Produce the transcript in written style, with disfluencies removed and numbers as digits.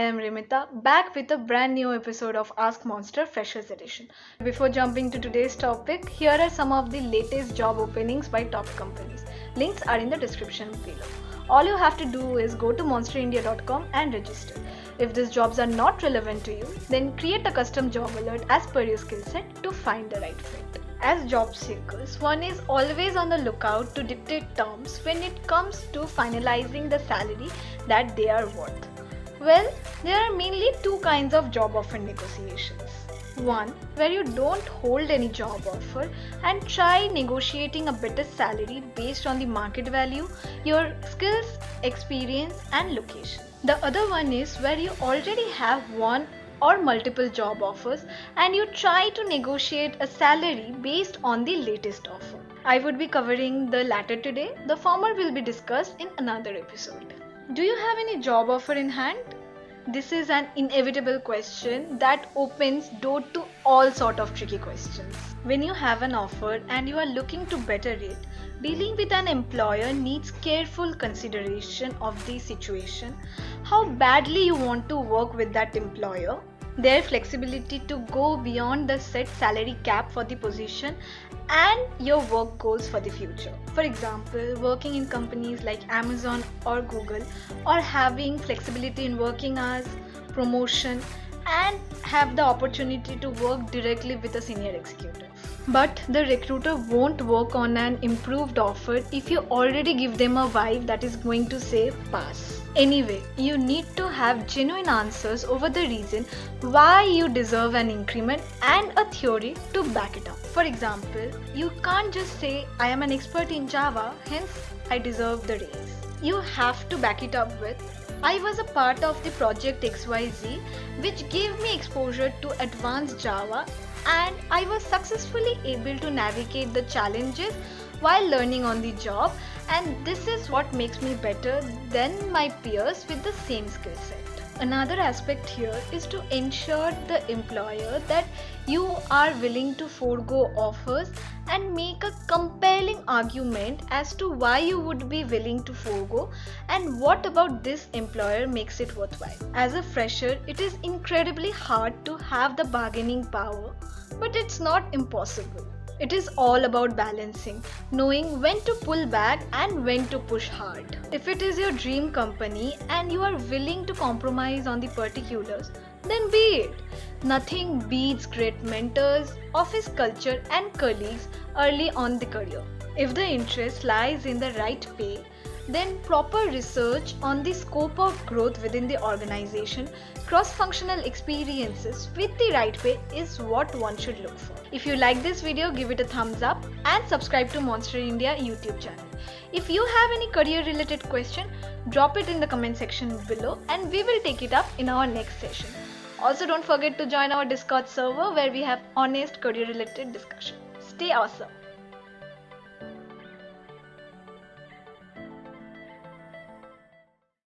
am Rimita, back with a brand new episode of Ask Monster Freshers Edition. Before jumping to today's topic, here are some of the latest job openings by top companies. Links are in the description below. All you have to do is go to monsterindia.com and register. If these jobs are not relevant to you, then create a custom job alert as per your skill set to find the right fit. As job seekers, one is always on the lookout to dictate terms when it comes to finalizing the salary that they are worth. Well, there are mainly two kinds of job offer negotiations. One, where you don't hold any job offer and try negotiating a better salary based on the market value, your skills, experience, and location. The other one is where you already have one or multiple job offers and you try to negotiate a salary based on the latest offer. I would be covering the latter today. The former will be discussed in another episode. Do you have any job offer in hand? This is an inevitable question that opens door to all sort of tricky questions. When you have an offer and you are looking to better it, dealing with an employer needs careful consideration of the situation, how badly you want to work with that employer, their flexibility to go beyond the set salary cap for the position, and your work goals for the future. For example, working in companies like Amazon or Google, or having flexibility in working hours, promotion, and have the opportunity to work directly with a senior executive. But the recruiter won't work on an improved offer if you already give them a vibe that is going to say pass. Anyway, you need to have genuine answers over the reason why you deserve an increment and a theory to back it up. For example, you can't just say, I am an expert in Java, hence I deserve the raise. You have to back it up with, I was a part of the project XYZ, which gave me exposure to advanced Java, and I was successfully able to navigate the challenges while learning on the job, and this is what makes me better than my peers with the same skill set. Another aspect here is to ensure the employer that you are willing to forego offers and make a compelling argument as to why you would be willing to forego and what about this employer makes it worthwhile. As a fresher, it is incredibly hard to have the bargaining power, but it's not impossible. It is all about balancing, knowing when to pull back and when to push hard. If it is your dream company and you are willing to compromise on the particulars, then be it. Nothing beats great mentors, office culture, and colleagues early on the career. If the interest lies in the right pay, then proper research on the scope of growth within the organization, cross-functional experiences with the right pay is what one should look for. If you like this video, give it a thumbs up and subscribe to Monster India YouTube channel. If you have any career related question, drop it in the comment section below and we will take it up in our next session. Also, don't forget to join our Discord server where we have honest career related discussion. Stay awesome.